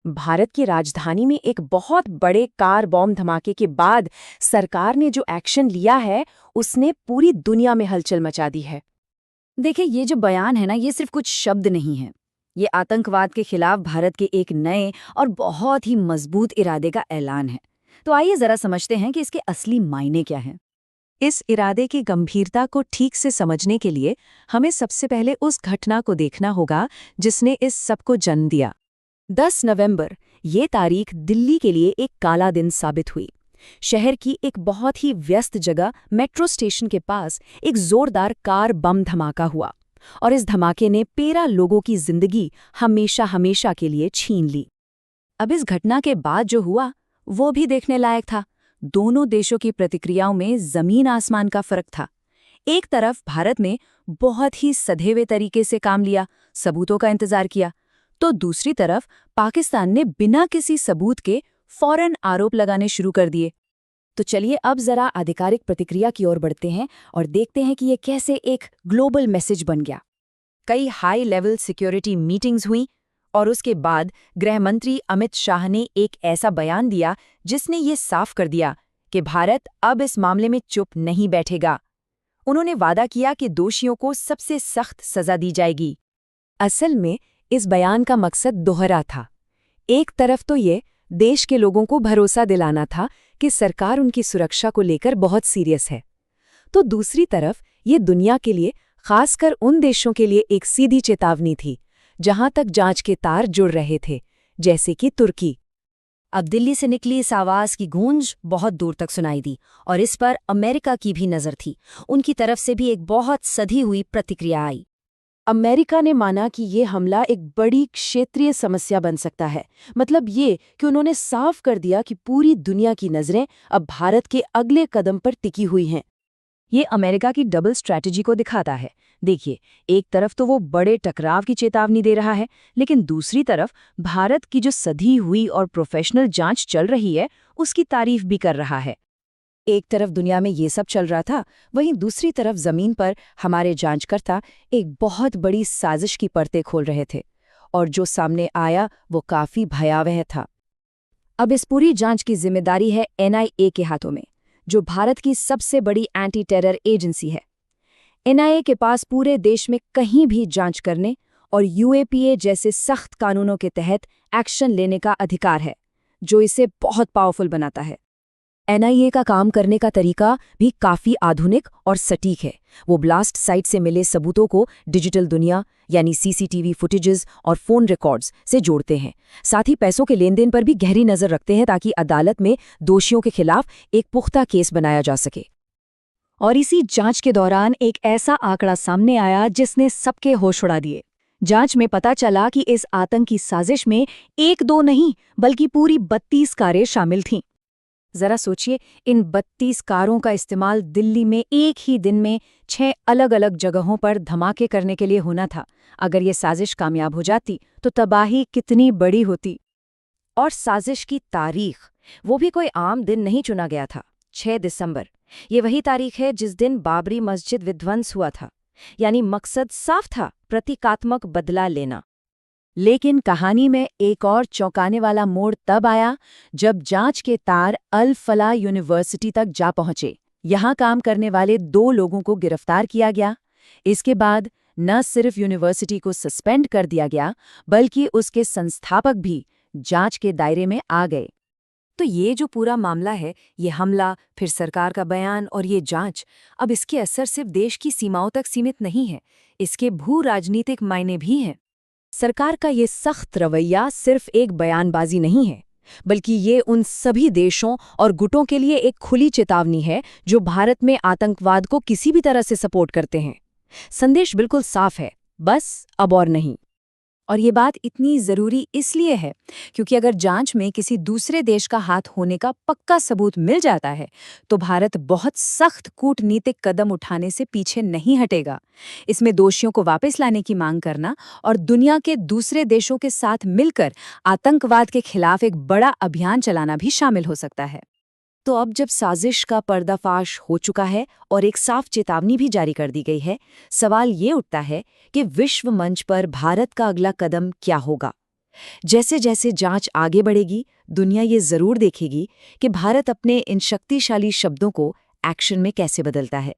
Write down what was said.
भारत की राजधानी में एक बहुत बड़े कार बॉम्ब धमाके के बाद सरकार ने जो एक्शन लिया है, उसने पूरी दुनिया में हलचल मचा दी है। देखिए, ये जो बयान है ना, ये सिर्फ कुछ शब्द नहीं है। ये आतंकवाद के खिलाफ भारत के एक नए और बहुत ही मजबूत इरादे का ऐलान है। तो आइए जरा समझते हैं कि इसके असली मायने क्या हैं। इस इरादे की गंभीरता को ठीक से समझने के लिए हमें सबसे पहले उस घटना को देखना होगा जिसने इस सब को जन्म दिया। 10 नवंबर, ये तारीख दिल्ली के लिए एक काला दिन साबित हुई। शहर की एक बहुत ही व्यस्त जगह मेट्रो स्टेशन के पास एक जोरदार कार बम धमाका हुआ और इस धमाके ने 13 लोगों की जिंदगी हमेशा हमेशा के लिए छीन ली। अब इस घटना के बाद जो हुआ वो भी देखने लायक था। दोनों देशों की प्रतिक्रियाओं में जमीन आसमान का फर्क था। एक तरफ भारत ने बहुत ही सधेवे तरीके से काम लिया, सबूतों का इंतजार किया, तो दूसरी तरफ पाकिस्तान ने बिना किसी सबूत के फौरन आरोप लगाने शुरू कर दिए। तो चलिए अब जरा आधिकारिक प्रतिक्रिया की ओर बढ़ते हैं और देखते हैं कि ये कैसे एक ग्लोबल मैसेज बन गया। कई हाई लेवल सिक्योरिटी मीटिंग्स हुई और उसके बाद गृह मंत्री अमित शाह ने एक ऐसा बयान दिया जिसने ये साफ कर दिया कि भारत अब इस मामले में चुप नहीं बैठेगा। उन्होंने वादा किया कि दोषियों को सबसे सख्त सजा दी जाएगी। असल में इस बयान का मकसद दोहरा था। एक तरफ तो ये देश के लोगों को भरोसा दिलाना था कि सरकार उनकी सुरक्षा को लेकर बहुत सीरियस है, तो दूसरी तरफ ये दुनिया के लिए, खासकर उन देशों के लिए एक सीधी चेतावनी थी जहां तक जांच के तार जुड़ रहे थे, जैसे कि तुर्की। अब दिल्ली से निकली इस आवाज की गूंज बहुत दूर तक सुनाई दी और इस पर अमेरिका की भी नजर थी। उनकी तरफ से भी एक बहुत सधी हुई प्रतिक्रिया आई। अमेरिका ने माना कि ये हमला एक बड़ी क्षेत्रीय समस्या बन सकता है। मतलब ये कि उन्होंने साफ कर दिया कि पूरी दुनिया की नज़रें अब भारत के अगले कदम पर टिकी हुई हैं। ये अमेरिका की डबल स्ट्रैटेजी को दिखाता है। देखिए, एक तरफ तो वो बड़े टकराव की चेतावनी दे रहा है, लेकिन दूसरी तरफ भारत की जो सधी हुई और प्रोफेशनल जांच चल रही है, उसकी तारीफ भी कर रहा है। एक तरफ दुनिया में ये सब चल रहा था, वहीं दूसरी तरफ जमीन पर हमारे जांचकर्ता एक बहुत बड़ी साजिश की परतें खोल रहे थे, और जो सामने आया वो काफी भयावह था। अब इस पूरी जांच की जिम्मेदारी है एनआईए के हाथों में, जो भारत की सबसे बड़ी एंटी टेरर एजेंसी है। एनआईए के पास पूरे देश में कहीं भी जांच करने और यूएपीए जैसे सख्त कानूनों के तहत एक्शन लेने का अधिकार है, जो इसे बहुत पावरफुल बनाता है। एनआईए का काम करने का तरीका भी काफी आधुनिक और सटीक है। वो ब्लास्ट साइट से मिले सबूतों को डिजिटल दुनिया यानी सीसीटीवी फुटेजेस और फोन रिकॉर्ड्स से जोड़ते हैं। साथ ही पैसों के लेन देन पर भी गहरी नजर रखते हैं ताकि अदालत में दोषियों के खिलाफ एक पुख्ता केस बनाया जा सके। और इसी जांच के दौरान एक ऐसा आंकड़ा सामने आया जिसने सबके होश उड़ा दिए। जांच में पता चला कि इस आतंकी साजिश में एक दो नहीं बल्कि पूरी 32 कारें शामिल थीं। जरा सोचिए, इन 32 कारों का इस्तेमाल दिल्ली में एक ही दिन में 6 अलग अलग जगहों पर धमाके करने के लिए होना था। अगर ये साजिश कामयाब हो जाती तो तबाही कितनी बड़ी होती। और साजिश की तारीख, वो भी कोई आम दिन नहीं चुना गया था। 6 दिसंबर, ये वही तारीख है जिस दिन बाबरी मस्जिद विध्वंस हुआ था। यानी मकसद साफ था, प्रतीकात्मक बदला लेना। लेकिन कहानी में एक और चौंकाने वाला मोड़ तब आया जब जांच के तार अल फलाह यूनिवर्सिटी तक जा पहुंचे। यहां काम करने वाले 2 लोगों को गिरफ्तार किया गया। इसके बाद न सिर्फ यूनिवर्सिटी को सस्पेंड कर दिया गया, बल्कि उसके संस्थापक भी जांच के दायरे में आ गए। तो ये जो पूरा मामला है, ये हमला, फिर सरकार का बयान और ये जांच, अब इसके असर सिर्फ देश की सीमाओं तक सीमित नहीं है, इसके भू राजनीतिक मायने भी हैं। सरकार का ये सख्त रवैया सिर्फ एक बयानबाजी नहीं है, बल्कि ये उन सभी देशों और गुटों के लिए एक खुली चेतावनी है जो भारत में आतंकवाद को किसी भी तरह से सपोर्ट करते हैं। संदेश बिल्कुल साफ है, बस अब और नहीं। और ये बात इतनी ज़रूरी इसलिए है क्योंकि अगर जांच में किसी दूसरे देश का हाथ होने का पक्का सबूत मिल जाता है तो भारत बहुत सख्त कूटनीतिक कदम उठाने से पीछे नहीं हटेगा। इसमें दोषियों को वापस लाने की मांग करना और दुनिया के दूसरे देशों के साथ मिलकर आतंकवाद के खिलाफ एक बड़ा अभियान चलाना भी शामिल हो सकता है। तो अब जब साजिश का पर्दाफाश हो चुका है और एक साफ चेतावनी भी जारी कर दी गई है, सवाल ये उठता है कि विश्व मंच पर भारत का अगला कदम क्या होगा। जैसे जैसे जांच आगे बढ़ेगी, दुनिया ये जरूर देखेगी कि भारत अपने इन शक्तिशाली शब्दों को एक्शन में कैसे बदलता है।